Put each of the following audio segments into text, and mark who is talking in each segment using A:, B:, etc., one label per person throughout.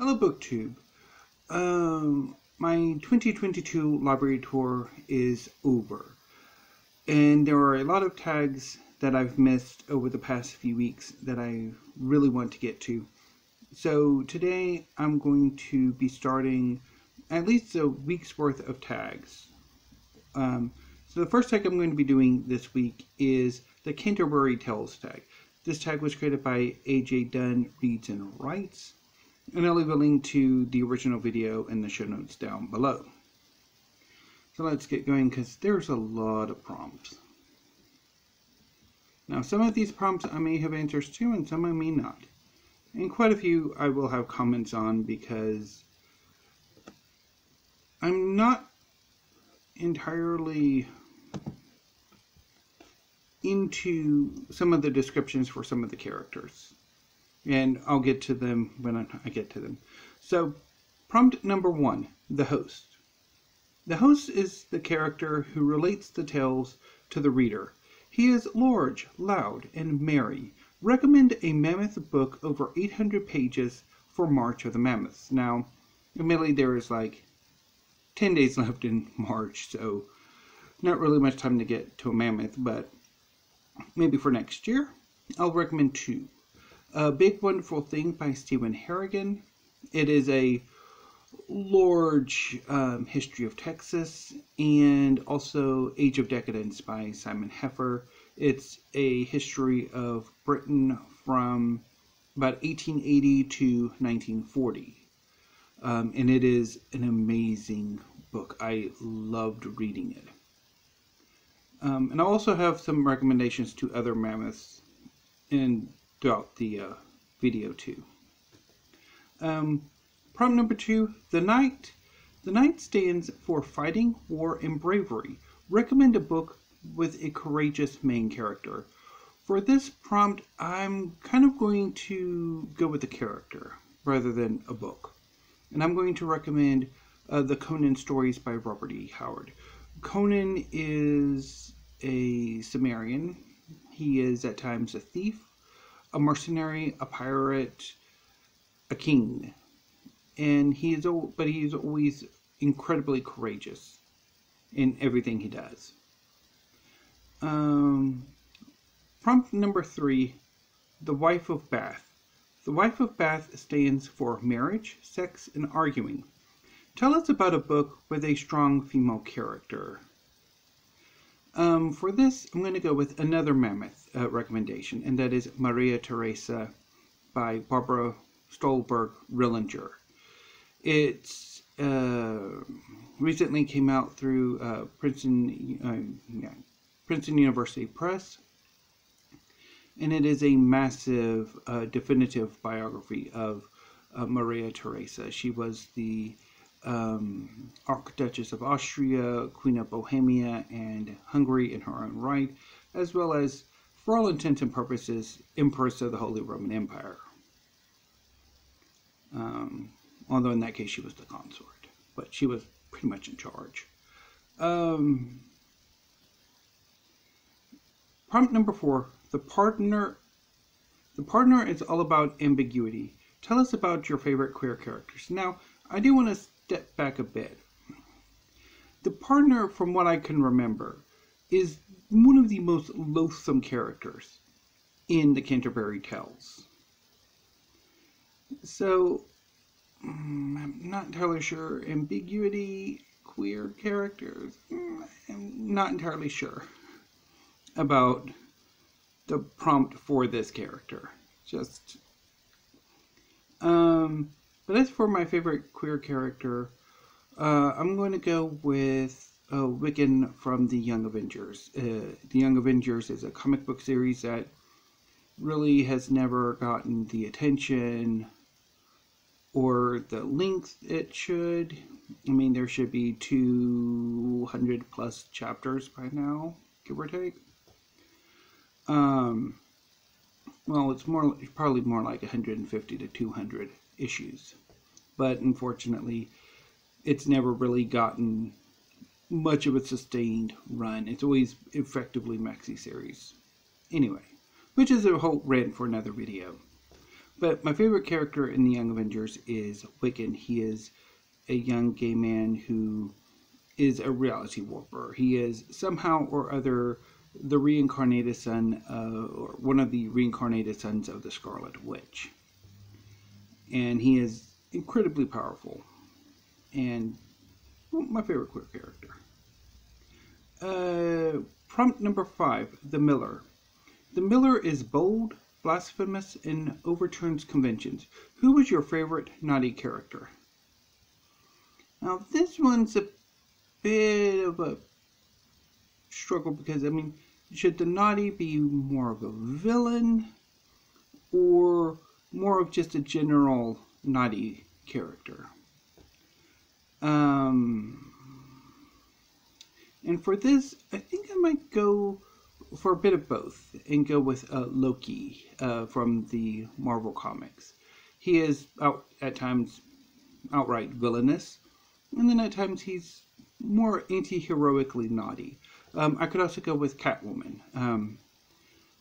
A: Hello BookTube. My 2022 library tour is over, and there are a lot of tags that I've missed over the past few weeks that I really want to get to. So today I'm going to be starting at least a week's worth of tags. So the first tag I'm going to be doing this week is the Canterbury Tales Tag. This tag was created by A.J. Dunn Reads and Writes. And I'll leave a link to the original video in the show notes down below. So let's get going because there's a lot of prompts. Now some of these prompts I may have answers to and some I may not. And quite a few I will have comments on because I'm not entirely into some of the descriptions for some of the characters. And I'll get to them when I get to them. So, prompt number 1, the host. The host is the character who relates the tales to the reader. He is large, loud, and merry. Recommend a Mammoth book over 800 pages for March of the Mammoths. Now, admittedly, there is like 10 days left in March, so not really much time to get to a Mammoth, but maybe for next year, I'll recommend 2. A Big Wonderful Thing by Stephen Harrigan. It is a large history of Texas, and also Age of Decadence by Simon Heffer. It's a history of Britain from about 1880 to 1940. And it is an amazing book. I loved reading it. And I also have some recommendations to other mammoths throughout the video too. Prompt number 2, the Knight. The Knight stands for fighting, war, and bravery. Recommend a book with a courageous main character. For this prompt, I'm kind of going to go with the character rather than a book. And I'm going to recommend the Conan stories by Robert E. Howard. Conan is a Cimmerian. He is at times a thief, a mercenary, a pirate, a king, and he is always incredibly courageous in everything he does. Prompt number 3, the Wife of Bath. The Wife of Bath stands for marriage, sex, and arguing. Tell us about a book with a strong female character. For this, I'm going to go with another Mammoth recommendation, and that is Maria Theresa by Barbara Stolberg Rillinger. It's recently came out through Princeton University Press, and it is a massive, definitive biography of Maria Theresa. She was the Archduchess of Austria, Queen of Bohemia and Hungary in her own right, as well as, for all intents and purposes, Empress of the Holy Roman Empire. Although in that case she was the consort, but she was pretty much in charge. Prompt number 4, the partner. The partner is all about ambiguity. Tell us about your favorite queer characters. Now, I do want to step back a bit. The partner, from what I can remember, is one of the most loathsome characters in the Canterbury Tales. So, I'm not entirely sure. Ambiguity, queer characters, I'm not entirely sure about the prompt for this character. But as for my favorite queer character, I'm going to go with Wiccan from the Young Avengers. The Young Avengers is a comic book series that really has never gotten the attention or the length it should. I mean, there should be 200 plus chapters by now, give or take. Well, it's probably more like 150 to 200 issues, but unfortunately it's never really gotten much of a sustained run. It's always effectively maxi series anyway, which is a whole rant for another video. But my favorite character in the Young Avengers is Wiccan. He is a young gay man who is a reality warper. He is somehow or other the reincarnated son, or one of the reincarnated sons of the Scarlet Witch. And he is incredibly powerful. And my favorite queer character. Prompt number 5, the Miller. The Miller is bold, blasphemous, and overturns conventions. Who was your favorite naughty character? Now this one's a bit of a struggle because, I mean, should the naughty be more of a villain or more of just a general naughty character? And for this, I think I might go for a bit of both and go with Loki from the Marvel Comics. He is at times outright villainous, and then at times he's more anti-heroically naughty. I could also go with Catwoman,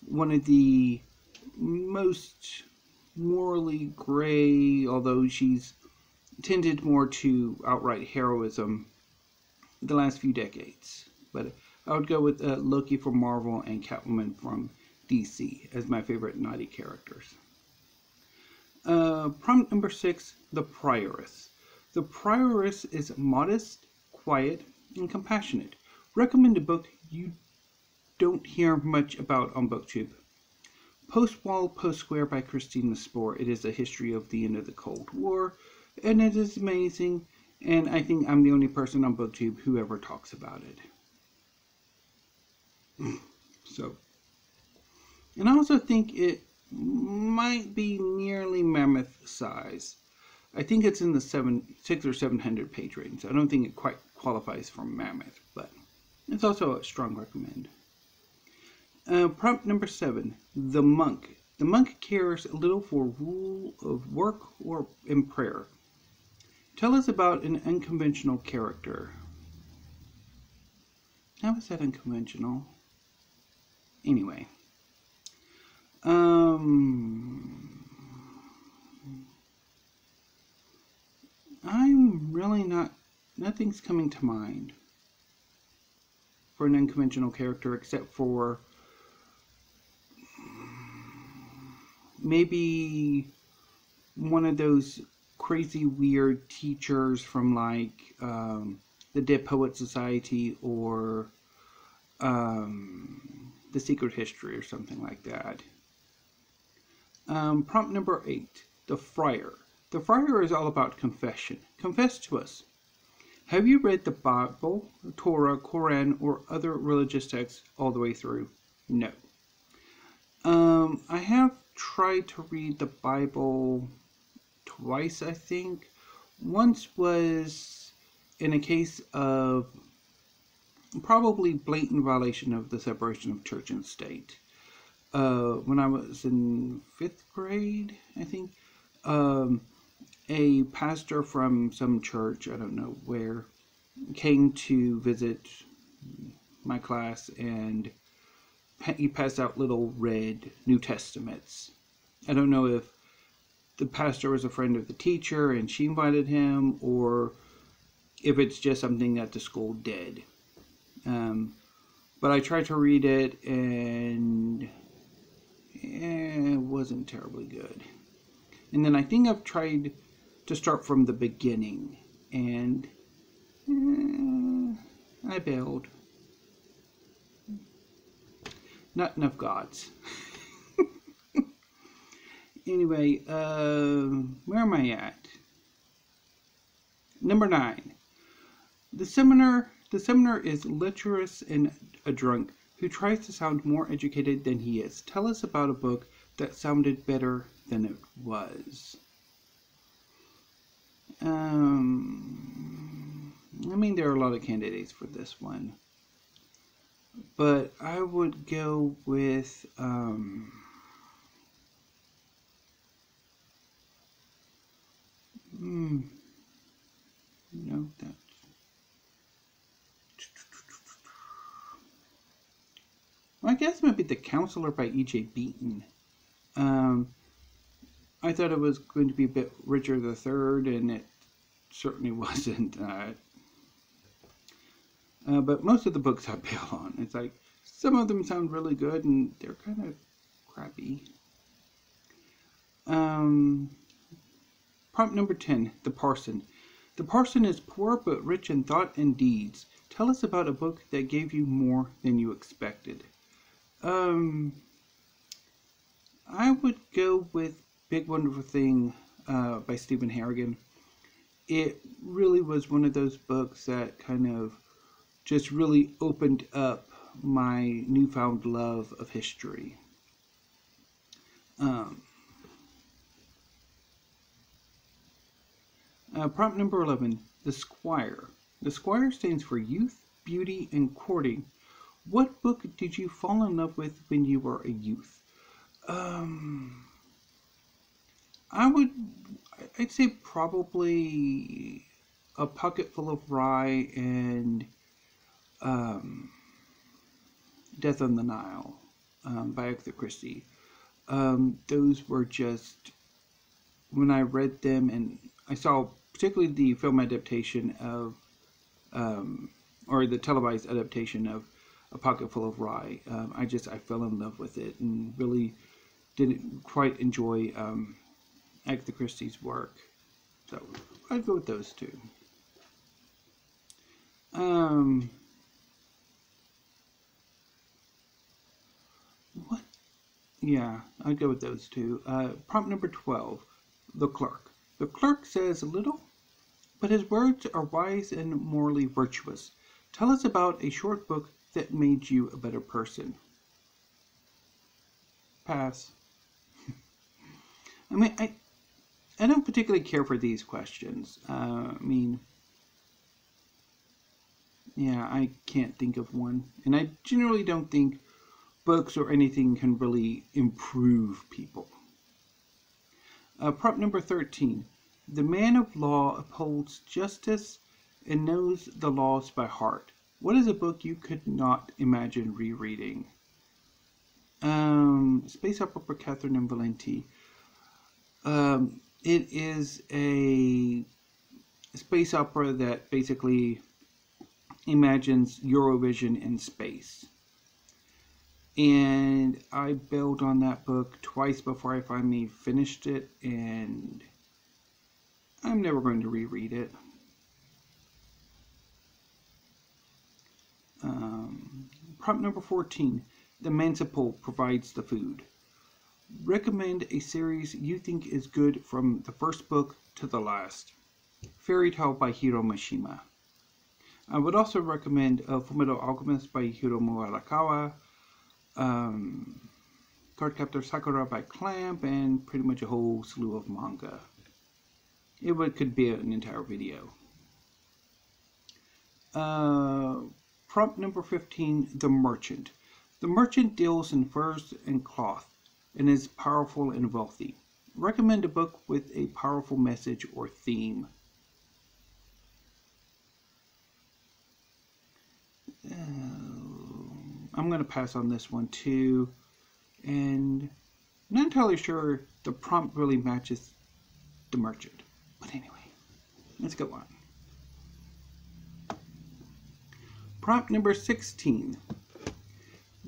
A: one of the most morally gray, although she's tended more to outright heroism the last few decades. But I would go with Loki from Marvel and Catwoman from DC as my favorite naughty characters. Prompt number 6, the Prioress. The Prioress is modest, quiet, and compassionate. Recommend a book you don't hear much about on BookTube. Post Wall, Post Square by Christine Spore. It is a history of the end of the Cold War, and it is amazing, and I think I'm the only person on BookTube who ever talks about it. So, and I also think it might be nearly Mammoth size. I think it's in the 600 or 700 page range. I don't think it quite qualifies for Mammoth, but it's also a strong recommend. Prompt number 7, the Monk. The monk cares little for rule of work or in prayer. Tell us about an unconventional character. How is that unconventional? Anyway. I'm really nothing's coming to mind for an unconventional character except for maybe one of those crazy weird teachers from like the Dead Poet Society or The Secret History or something like that. Prompt number 8, the Friar. The Friar is all about confession. Confess to us. Have you read the Bible, Torah, Quran, or other religious texts all the way through? No. I have tried to read the Bible twice, I think. Once was in a case of probably blatant violation of the separation of church and state. When I was in 5th grade, I think, a pastor from some church, I don't know where, came to visit my class, and he passed out little red New Testaments. I don't know if the pastor was a friend of the teacher and she invited him, or if it's just something that the school did. But I tried to read it, and it wasn't terribly good. And then I think I've tried to start from the beginning, and I bailed. Not enough gods. Anyway, where am I at? Number 9. The Summoner is lecherous and a drunk who tries to sound more educated than he is. Tell us about a book that sounded better than it was. I mean, there are a lot of candidates for this one, but I would go with no, that. Well, I guess maybe The Counselor by E.J. Beaton. I thought it was going to be a bit Richard III, and it certainly wasn't. But most of the books I bail on. It's like, some of them sound really good, and they're kind of crappy. Prompt number 10, The Parson. The Parson is poor but rich in thought and deeds. Tell us about a book that gave you more than you expected. I would go with Big Wonderful Thing by Stephen Harrigan. It really was one of those books that kind of just really opened up my newfound love of history. Prompt number 11, The Squire. The Squire stands for youth, beauty, and courting. What book did you fall in love with when you were a youth? I'd say probably A Pocket Full of Rye and Death on the Nile by Agatha Christie. Those were just, when I read them, and I saw particularly the film adaptation of, or the televised adaptation of A Pocket Full of Rye, I fell in love with it and really didn't quite enjoy Agatha Christie's work. So I'd go with those two. What? Yeah, I'd go with those two. Prompt number 12, The Clerk. The clerk says little, but his words are wise and morally virtuous. Tell us about a short book that made you a better person. Pass. I don't particularly care for these questions. I can't think of one. And I generally don't think books or anything can really improve people. Prompt number 13. The man of law upholds justice and knows the laws by heart. What is a book you could not imagine rereading? Space Opera for Catherine and Valenti. It is a space opera that basically imagines Eurovision in space. And I bailed on that book twice before I finally finished it, and I'm never going to reread it. Prompt number 14. The Mancipole provides the food. Recommend a series you think is good from the first book to the last. Fairy Tale by Hiro Mishima. I would also recommend Fullmetal Alchemist by Hiromu Arakawa, Cardcaptor Sakura by Clamp, and pretty much a whole slew of manga. Could be an entire video. Prompt number 15, The Merchant. The Merchant deals in furs and cloth and is powerful and wealthy. Recommend a book with a powerful message or theme. I'm going to pass on this one too, and I'm not entirely sure the prompt really matches The Merchant. But anyway, let's go on. Prompt number 16.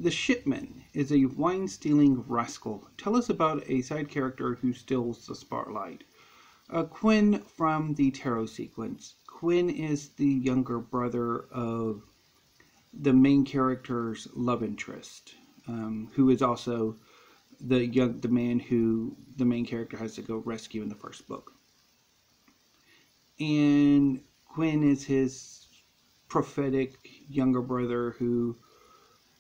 A: The Shipman is a wine-stealing rascal. Tell us about a side character who steals the spotlight. Quinn from the Tarot sequence. Quinn is the younger brother of the main character's love interest, who is also the man who the main character has to go rescue in the first book. And Quinn is his prophetic younger brother who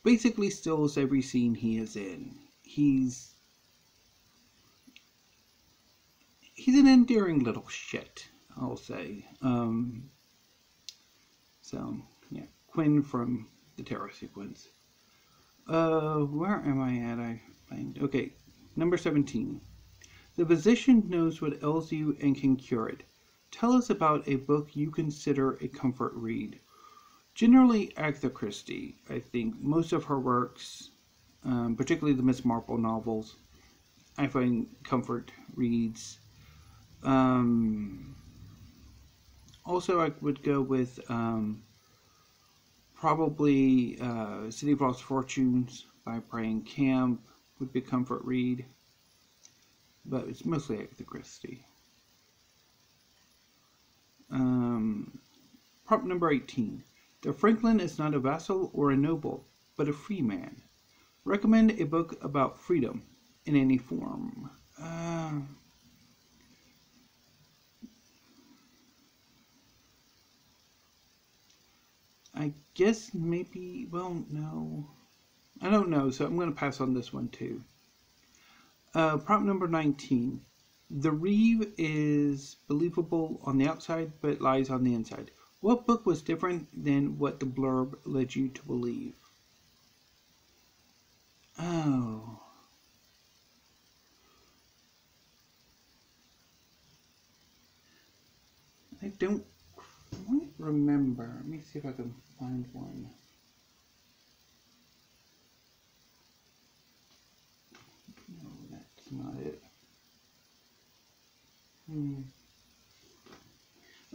A: basically steals every scene he is in. He's an endearing little shit, I'll say. Yeah, Quinn from the Tarot sequence. Where am I at? Okay, number 17. The physician knows what ails you and can cure it. Tell us about a book you consider a comfort read. Generally, Agatha Christie. I think most of her works, particularly the Miss Marple novels, I find comfort reads. Also, I would go with probably City of Lost Fortunes by Brian Camp would be a comfort read, but it's mostly Agatha Christie. Prompt number 18. The Franklin is not a vassal or a noble, but a free man. Recommend a book about freedom in any form. I guess maybe, well, no. I don't know, so I'm going to pass on this one too. Prompt number 19. The Reeve is believable on the outside, but lies on the inside. What book was different than what the blurb led you to believe? Oh. I don't quite remember. Let me see if I can find one. No, that's not it.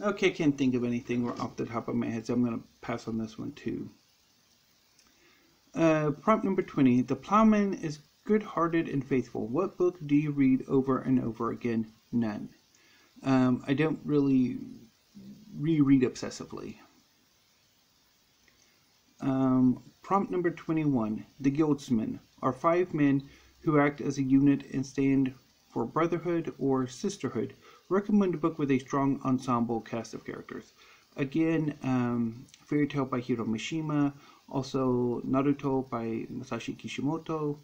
A: Okay, can't think of anything off the top of my head, so I'm going to pass on this one too. Prompt number 20. The Plowman is good-hearted and faithful. What book do you read over and over again? None. I don't really reread obsessively. Prompt number 21. The Guildsmen are 5 men who act as a unit and stand for brotherhood or sisterhood. Recommend a book with a strong ensemble cast of characters. Again, Fairy Tale by Hiro Mishima, also Naruto by Masashi Kishimoto,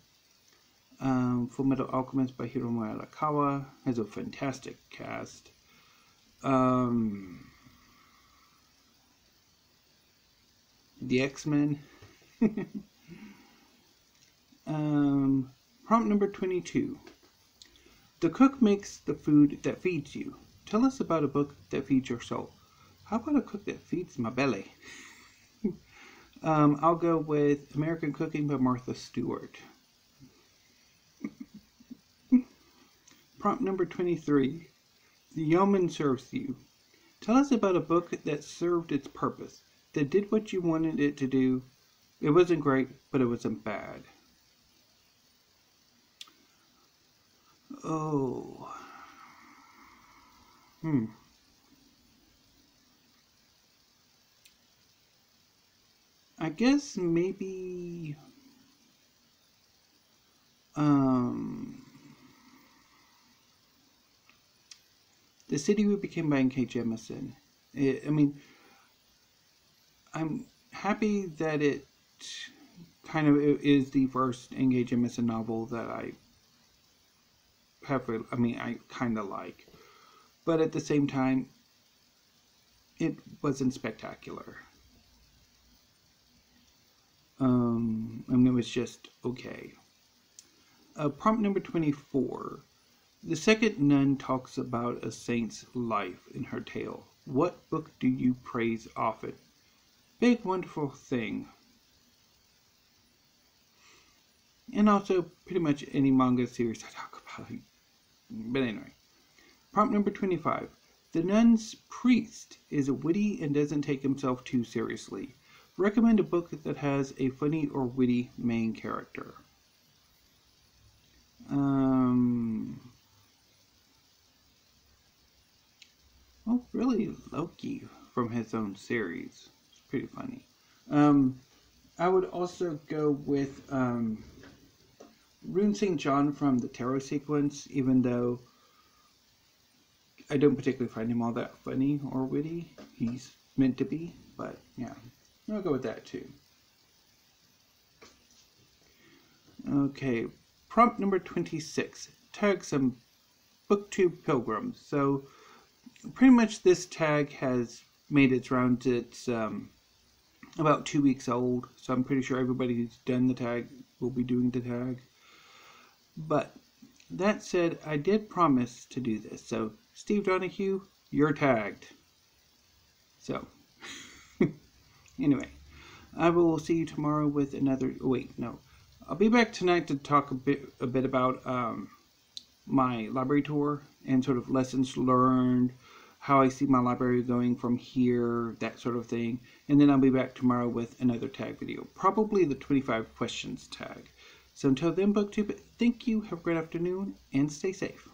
A: Fullmetal Alchemist by Hiromu Arakawa, has a fantastic cast. The X-Men. Prompt number 22. The cook makes the food that feeds you. Tell us about a book that feeds your soul. How about a cook that feeds my belly? I'll go with American Cooking by Martha Stewart. Prompt number 23. The yeoman serves you. Tell us about a book that served its purpose, that did what you wanted it to do. It wasn't great, but it wasn't bad. Oh. I guess maybe The City We Became by N.K. Jemisin. I'm happy that it kind of is the first N.K. Jemisin novel that I kind of like. But at the same time, it wasn't spectacular. It was just okay. Prompt number 24. The second nun talks about a saint's life in her tale. What book do you praise often? Big Wonderful Thing. And also pretty much any manga series I talk about. But anyway. Prompt number 25. The nun's priest is witty and doesn't take himself too seriously. Recommend a book that has a funny or witty main character. Well, really Loki from his own series. It's pretty funny. I would also go with Rune St. John from the Tarot sequence, even though I don't particularly find him all that funny or witty. He's meant to be, but yeah. I'll go with that too. Okay, prompt number 26. Tag some BookTube pilgrims. So pretty much this tag has made its rounds. It's about 2 weeks old, so I'm pretty sure everybody who's done the tag will be doing the tag. But that said, I did promise to do this. So Steve Donahue, you're tagged. So anyway, I will see you tomorrow with another. Wait, no, I'll be back tonight to talk a bit about my library tour and sort of lessons learned, how I see my library going from here, that sort of thing. And then I'll be back tomorrow with another tag video, probably the 25 questions tag. So until then, BookTube, thank you, have a great afternoon, and stay safe.